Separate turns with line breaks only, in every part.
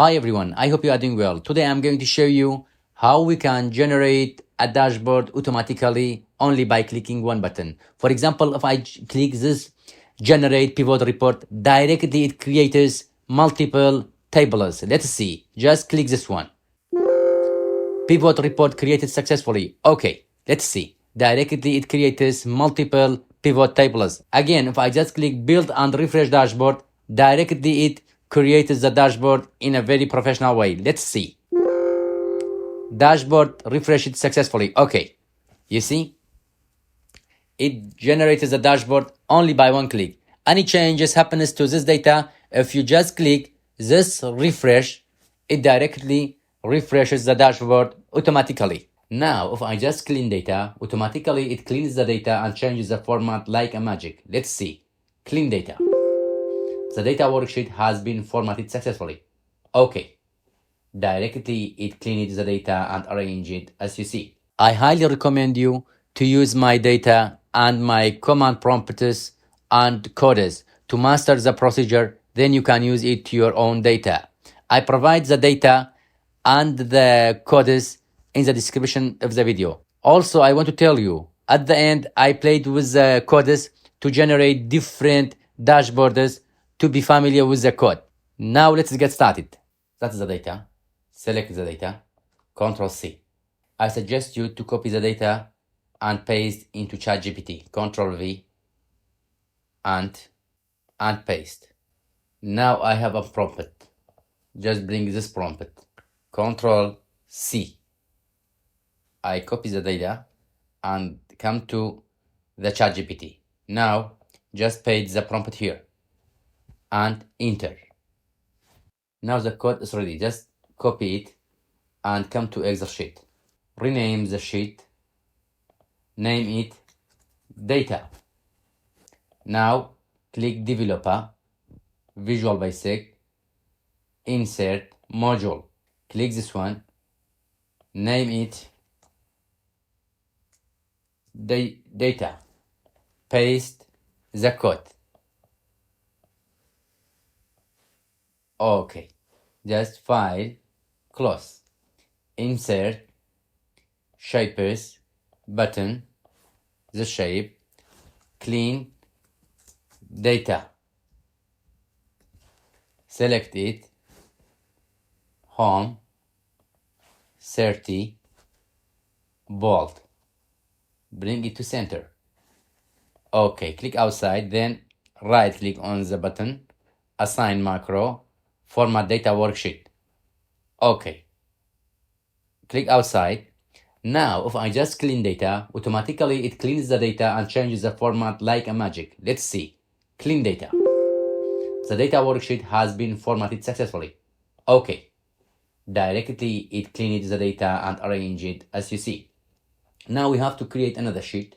Hi everyone, I hope you are doing well. Today I'm going to show you how we can generate a dashboard automatically only by clicking one button. For example, if I click this generate pivot report, directly it creates multiple tables. Let's see, just click this one. Pivot report created successfully. Okay, let's see. Directly it creates multiple pivot tables. Again, if I just click build and refresh dashboard, directly it creates the dashboard in a very professional way. Let's see. Dashboard refreshed successfully. Okay, you see? It generates the dashboard only by one click. Any changes happens to this data, if you just click this refresh, it directly refreshes the dashboard automatically. Now, if I just clean data, automatically it cleans the data and changes the format like a magic. Let's see. Clean data. The data worksheet has been formatted successfully. Okay. Directly it cleans the data and arrange it as you see. I highly recommend you to use my data and my command prompts and codes to master the procedure, then you can use it to your own data. I provide the data and the codes in the description of the video. Also, I want to tell you, at the end, I played with the codes to generate different dashboards to be familiar with the code. Now let's get started. That's the data. Select the data. Control C. I suggest you to copy the data and paste into ChatGPT. Control V and paste. Now I have a prompt. Just bring this prompt. Control C. I copy the data and come to the ChatGPT. Now just paste the prompt here and enter. Now the code is ready. Just copy it and come to Excel sheet. Rename the sheet. Name it data. Now click developer, Visual Basic, insert module. Click this one. Name it data. Paste the code. Okay. Just file, close. Insert shapes button, the shape, clean data. Select it, home, 30, bold. Bring it to center. Okay, click outside, then right click on the button, assign macro, format data worksheet. Okay, click outside. Now, if I just clean data, automatically it cleans the data and changes the format like a magic. Let's see. Clean data. The data worksheet has been formatted successfully. Okay. Directly it cleans the data and arrange it as you see. Now we have to create another sheet.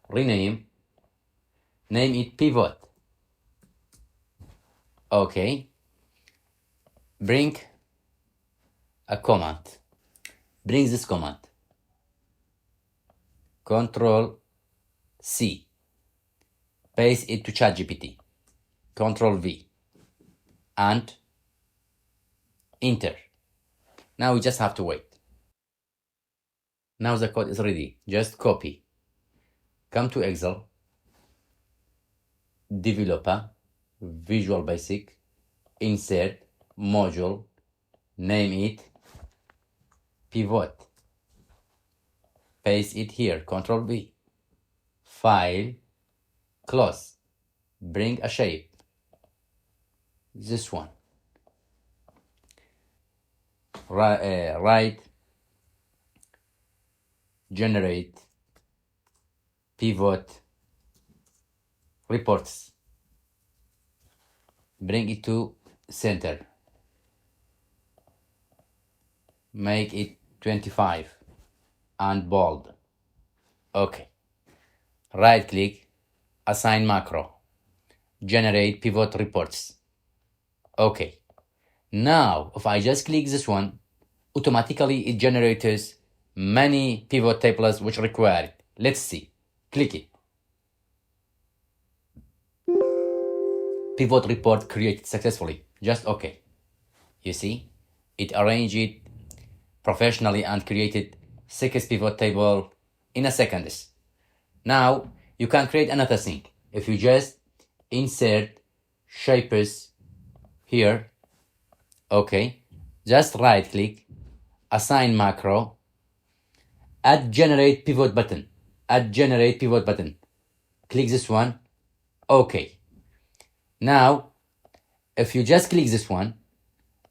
Rename. Name it pivot. Okay. Bring a command. Bring this command. Control C. Paste it to ChatGPT. Control V. And enter. Now we just have to wait. Now the code is ready. Just copy. Come to Excel. Developer. Visual Basic. Insert module. Name it pivot. Paste it here. Control V. File. Close. Bring a shape. This one. Write generate pivot reports. Bring it to center. Make it 25 and bold. Okay. Right click, assign macro. Generate pivot reports. Okay. Now, if I just click this one, automatically it generates many pivot tables which require it. Let's see. Click it. Pivot report created successfully. Just okay. You see? It arranged it professionally and created 6 pivot table in a second. Now you can create another thing. If you just insert shapes here, okay, just right click, assign macro, add generate pivot button, add generate pivot button. Click this one, okay. Now, if you just click this one,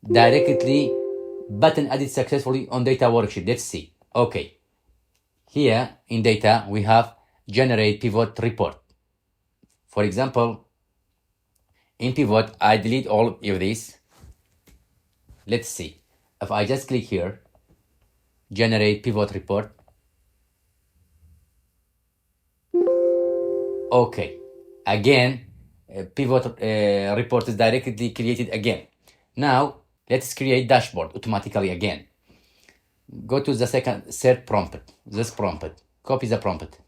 directly button added successfully on data worksheet. Let's see. Okay. Here in data, we have generate pivot report. For example, in pivot, I delete all of this. Let's see. If I just click here, generate pivot report. Okay. Again, pivot report is directly created again. Now, let's create dashboard automatically again. Go to the third prompt, this prompt. Copy the prompt.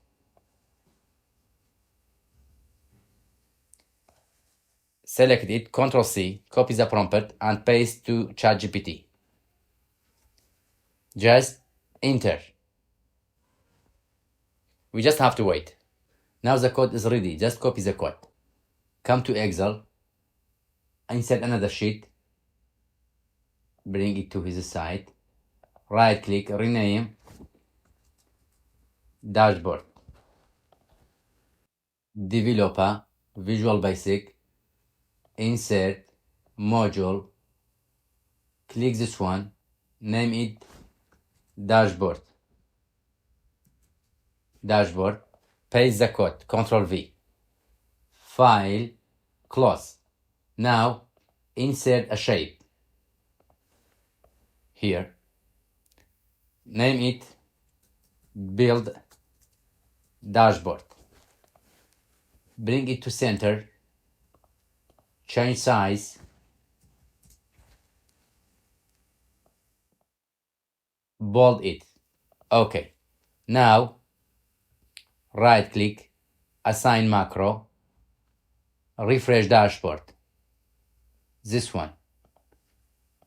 Select it, Ctrl C, copy the prompt and paste to ChatGPT. Just enter. We just have to wait. Now the code is ready. Just copy the code. Come to Excel, insert another sheet, bring it to his side, right click, rename, dashboard, developer, Visual Basic, insert, module, click this one, name it dashboard, paste the code, Ctrl V, file, close. Now insert a shape here, name it build dashboard, bring it to center, change size, bold it. Okay. Now right click, assign macro, refresh dashboard. This one.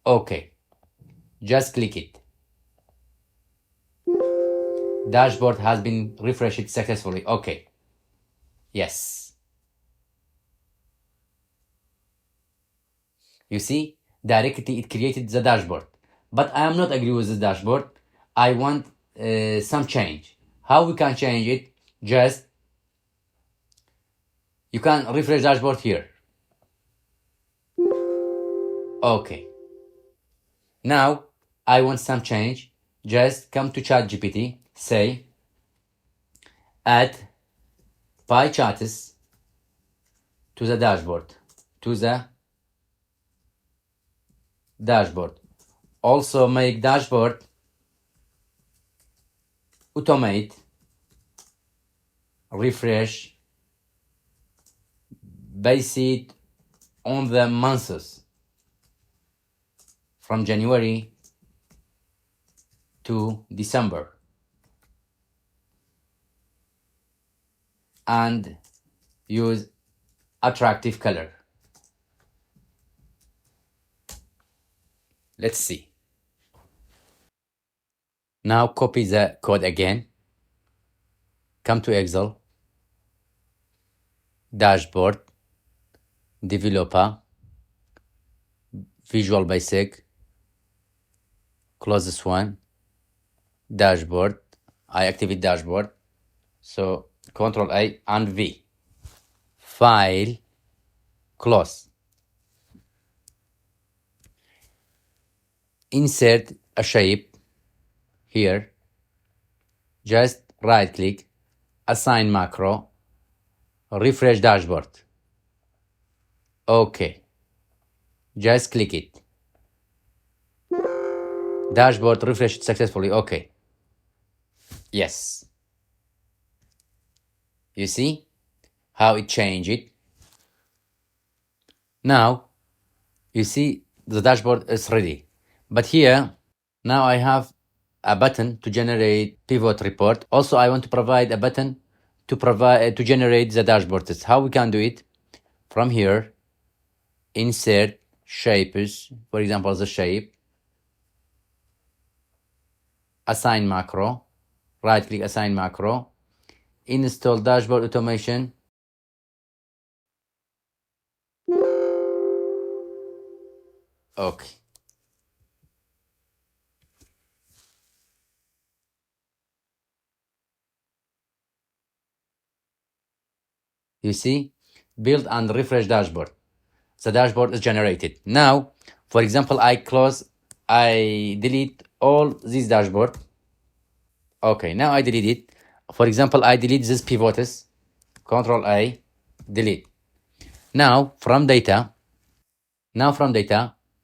Okay. Just click it. Dashboard has been refreshed successfully. Okay. Yes. You see, directly it created the dashboard. But I am not agree with this dashboard. I want some change. How we can change it? Just you can refresh dashboard here. Okay. Now I want some change. Just come to ChatGPT, say add pie charts to the dashboard. Also make dashboard automate refresh base it on the months from January to December and use attractive color. Let's see. Now copy the code again. Come to Excel, dashboard, developer, Visual Basic, close this one, dashboard. I activate dashboard. So Ctrl A and V. File, close. Insert a shape here. Just right click, assign macro, refresh dashboard. Okay. Just click it. Dashboard refreshed successfully. Okay. Yes. You see how it changed it? Now, you see the dashboard is ready. But here, now I have a button to generate pivot report. Also, I want to provide a button to generate the dashboards. How we can do it? From here, insert shapes, for example, the shape, assign macro, right click assign macro, install dashboard automation. Okay. You see, build and refresh dashboard. The dashboard is generated. Now, for example, I delete all these dashboard. Okay, now I delete it. For example, I delete this pivots, Control A, delete. Now from data,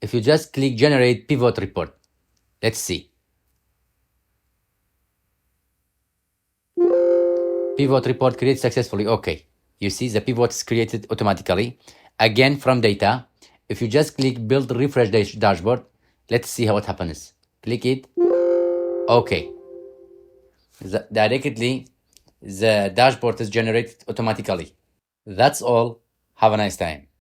if you just click generate pivot report, let's see. Pivot report created successfully. Okay, you see the pivot is created automatically. Again, from data, if you just click build refresh dashboard, let's see how it happens. Click it. Okay, directly the dashboard is generated automatically. That's all. Have a nice time.